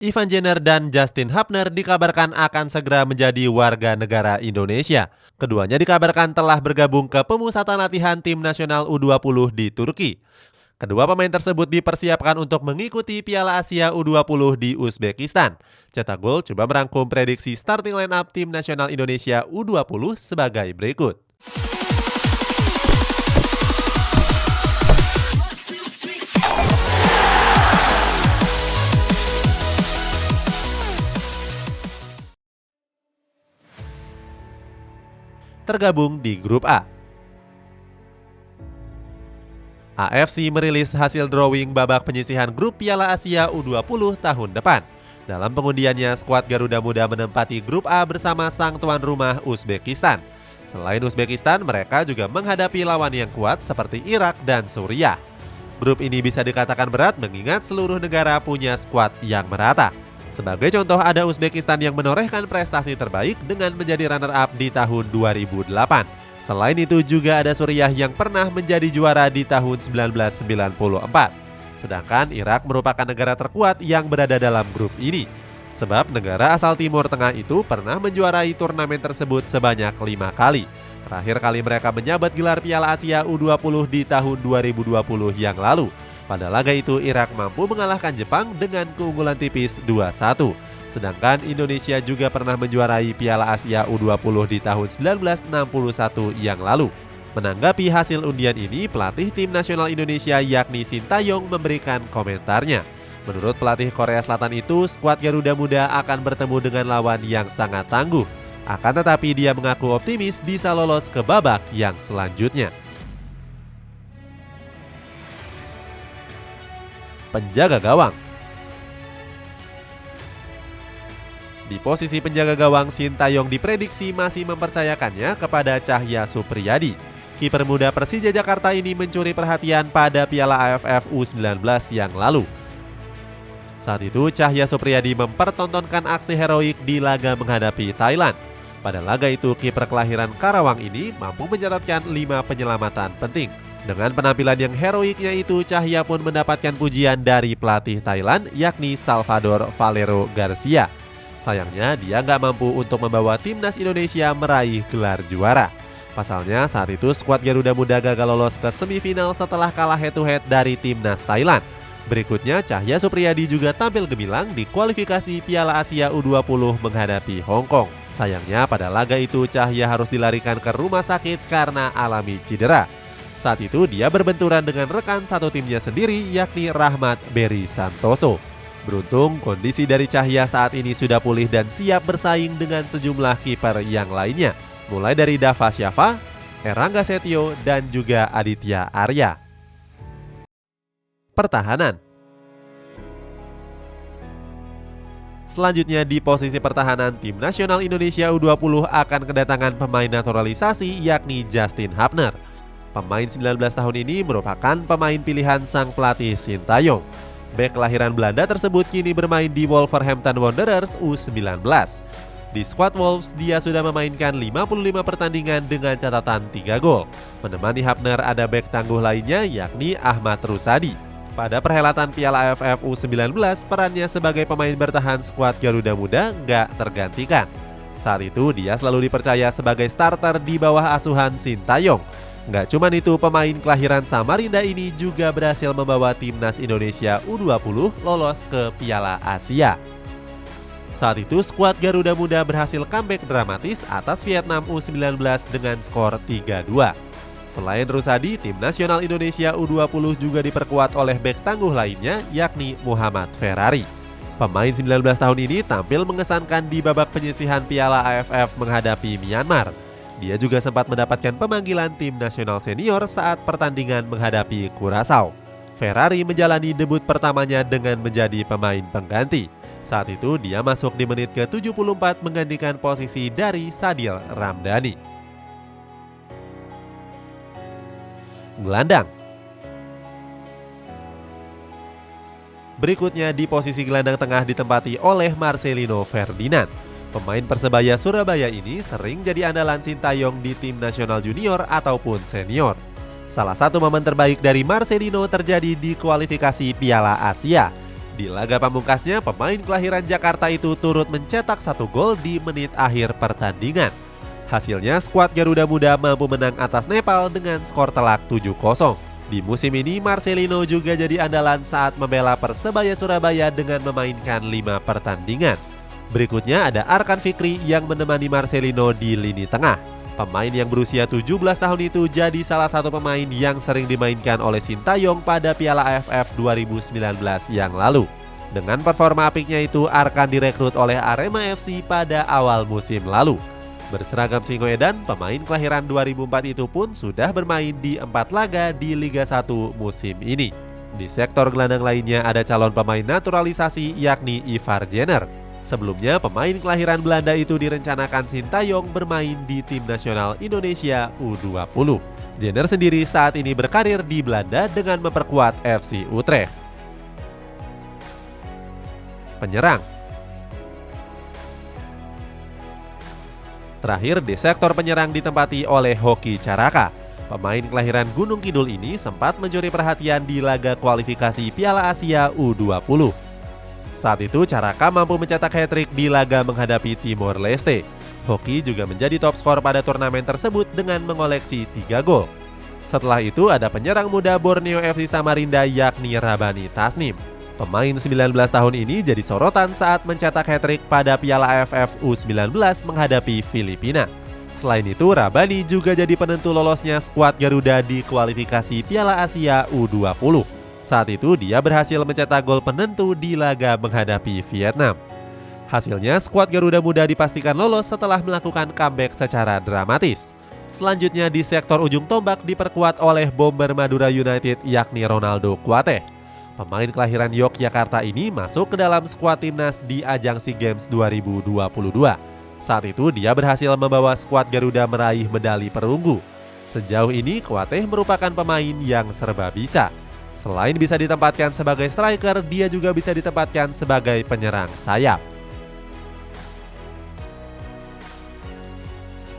Ivan Jenner dan Justin Hubner dikabarkan akan segera menjadi warga negara Indonesia. Keduanya dikabarkan telah bergabung ke pemusatan latihan tim nasional U20 di Turki. Kedua pemain tersebut dipersiapkan untuk mengikuti Piala Asia U20 di Uzbekistan. Cetak Gol coba merangkum prediksi starting line-up tim nasional Indonesia U20 sebagai berikut. Tergabung di grup A. AFC merilis hasil drawing babak penyisihan grup Piala Asia U20 tahun depan. Dalam pengundiannya, skuad Garuda Muda menempati grup A bersama sang tuan rumah Uzbekistan. Selain Uzbekistan, mereka juga menghadapi lawan yang kuat seperti Irak dan Suriah. Grup ini bisa dikatakan berat mengingat seluruh negara punya skuad yang merata. Sebagai contoh, ada Uzbekistan yang menorehkan prestasi terbaik dengan menjadi runner-up di tahun 2008. Selain itu juga ada Suriah yang pernah menjadi juara di tahun 1994. Sedangkan Irak merupakan negara terkuat yang berada dalam grup ini. Sebab negara asal Timur Tengah itu pernah menjuarai turnamen tersebut sebanyak 5 kali. Terakhir kali mereka menyabat gelar Piala Asia U20 di tahun 2020 yang lalu. Pada laga itu, Irak mampu mengalahkan Jepang dengan keunggulan tipis 2-1. Sedangkan Indonesia juga pernah menjuarai Piala Asia U20 di tahun 1961 yang lalu. Menanggapi hasil undian ini, pelatih tim nasional Indonesia yakni Sintayong memberikan komentarnya. Menurut pelatih Korea Selatan itu, skuad Garuda Muda akan bertemu dengan lawan yang sangat tangguh. Akan tetapi dia mengaku optimis bisa lolos ke babak yang selanjutnya. Penjaga gawang. Di posisi penjaga gawang, Sintayong diprediksi masih mempercayakannya kepada Cahya Supriyadi. Kiper muda Persija Jakarta ini mencuri perhatian pada Piala AFF U19 yang lalu. Saat itu Cahya Supriyadi mempertontonkan aksi heroik di laga menghadapi Thailand. Pada laga itu kiper kelahiran Karawang ini mampu mencatatkan 5 penyelamatan penting. Dengan penampilan yang heroiknya itu, Cahya pun mendapatkan pujian dari pelatih Thailand yakni Salvador Valero Garcia. Sayangnya dia nggak mampu untuk membawa timnas Indonesia meraih gelar juara. Pasalnya saat itu skuad Garuda Muda gagal lolos ke semifinal setelah kalah head-to-head dari timnas Thailand. Berikutnya Cahya Supriyadi juga tampil gemilang di kualifikasi Piala Asia U20 menghadapi Hong Kong. Sayangnya pada laga itu Cahya harus dilarikan ke rumah sakit karena alami cedera. Saat itu dia berbenturan dengan rekan satu timnya sendiri yakni Rahmat Beri Santoso. Beruntung kondisi dari Cahya saat ini sudah pulih dan siap bersaing dengan sejumlah kiper yang lainnya. Mulai dari Dava Syaffa, Erangga Setio, dan juga Aditya Arya. Pertahanan. Selanjutnya di posisi pertahanan, tim nasional Indonesia U20 akan kedatangan pemain naturalisasi yakni Justin Hubner. Pemain 19 tahun ini merupakan pemain pilihan sang pelatih Sintayong. Bek kelahiran Belanda tersebut kini bermain di Wolverhampton Wanderers U19. Di skuad Wolves, dia sudah memainkan 55 pertandingan dengan catatan 3 gol. Menemani Hubner ada bek tangguh lainnya yakni Ahmad Rusadi. Pada perhelatan Piala AFF U19, perannya sebagai pemain bertahan skuad Garuda Muda nggak tergantikan. Saat itu dia selalu dipercaya sebagai starter di bawah asuhan Sintayong. Nggak cuman itu, pemain kelahiran Samarinda ini juga berhasil membawa timnas Indonesia U20 lolos ke Piala Asia. Saat itu skuad Garuda Muda berhasil comeback dramatis atas Vietnam U19 dengan skor 3-2. Selain Rusadi, tim nasional Indonesia U20 juga diperkuat oleh bek tangguh lainnya yakni Muhammad Ferrari. Pemain 19 tahun ini tampil mengesankan di babak penyisihan Piala AFF menghadapi Myanmar. Dia juga sempat mendapatkan pemanggilan tim nasional senior saat pertandingan menghadapi Curaçao. Ferrari menjalani debut pertamanya dengan menjadi pemain pengganti. Saat itu dia masuk di menit ke-74 menggantikan posisi dari Sadil Ramdhani. Gelandang. Berikutnya di posisi gelandang tengah ditempati oleh Marcelino Ferdinand. Pemain Persebaya Surabaya ini sering jadi andalan Sintayong di tim nasional junior ataupun senior. Salah satu momen terbaik dari Marcelino terjadi di kualifikasi Piala Asia. Di laga pamungkasnya, pemain kelahiran Jakarta itu turut mencetak 1 gol di menit akhir pertandingan. Hasilnya, skuad Garuda Muda mampu menang atas Nepal dengan skor telak 7-0. Di musim ini, Marcelino juga jadi andalan saat membela Persebaya Surabaya dengan memainkan 5 pertandingan. Berikutnya ada Arkan Fikri yang menemani Marcelino di lini tengah. Pemain yang berusia 17 tahun itu jadi salah satu pemain yang sering dimainkan oleh Sintayong pada Piala AFF 2019 yang lalu. Dengan performa apiknya itu, Arkan direkrut oleh Arema FC pada awal musim lalu. Berseragam Singoedan, pemain kelahiran 2004 itu pun sudah bermain di 4 laga di Liga 1 musim ini. Di sektor gelandang lainnya ada calon pemain naturalisasi yakni Ivar Jenner. Sebelumnya, pemain kelahiran Belanda itu direncanakan Sintayong bermain di tim nasional Indonesia U20. Jenner sendiri saat ini berkarir di Belanda dengan memperkuat FC Utrecht. Penyerang. Terakhir, di sektor penyerang ditempati oleh Hoki Caraka. Pemain kelahiran Gunung Kidul ini sempat mencuri perhatian di laga kualifikasi Piala Asia U20. Saat itu, Caraka mampu mencetak hat-trick di laga menghadapi Timor Leste. Hoki juga menjadi top skor pada turnamen tersebut dengan mengoleksi 3 gol. Setelah itu ada penyerang muda Borneo FC Samarinda yakni Rabani Tasnim. Pemain 19 tahun ini jadi sorotan saat mencetak hat-trick pada Piala AFF U19 menghadapi Filipina. Selain itu, Rabani juga jadi penentu lolosnya skuad Garuda di kualifikasi Piala Asia U20. Saat itu dia berhasil mencetak gol penentu di laga menghadapi Vietnam. Hasilnya, skuad Garuda Muda dipastikan lolos setelah melakukan comeback secara dramatis. Selanjutnya di sektor ujung tombak diperkuat oleh bomber Madura United yakni Ronaldo Kuate. Pemain kelahiran Yogyakarta ini masuk ke dalam skuad timnas di ajang SEA Games 2022. Saat itu dia berhasil membawa skuad Garuda meraih medali perunggu. Sejauh ini Kuate merupakan pemain yang serba bisa. Selain bisa ditempatkan sebagai striker, dia juga bisa ditempatkan sebagai penyerang sayap.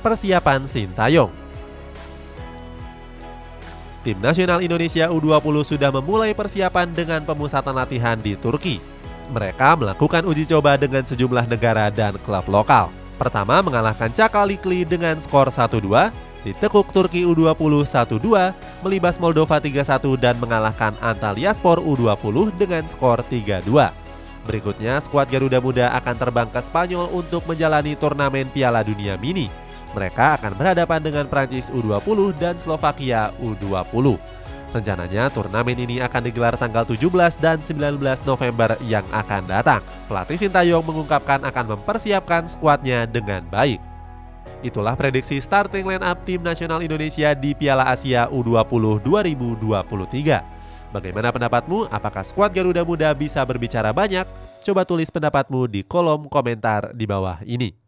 Persiapan Sintayong. Tim nasional Indonesia U20 sudah memulai persiapan dengan pemusatan latihan di Turki. Mereka melakukan uji coba dengan sejumlah negara dan klub lokal. Pertama mengalahkan Çakalıklı dengan skor 1-2, ditekuk Turki U20 1-2, melibas Moldova 3-1 dan mengalahkan Antalyaspor U20 dengan skor 3-2. Berikutnya, skuad Garuda Muda akan terbang ke Spanyol untuk menjalani turnamen Piala Dunia Mini. Mereka akan berhadapan dengan Prancis U20 dan Slovakia U20. Rencananya turnamen ini akan digelar tanggal 17 dan 19 November yang akan datang. Pelatih Sintayong mengungkapkan akan mempersiapkan skuadnya dengan baik. Itulah prediksi starting line up tim nasional Indonesia di Piala Asia U20 2023. Bagaimana pendapatmu? Apakah skuad Garuda Muda bisa berbicara banyak? Coba tulis pendapatmu di kolom komentar di bawah ini.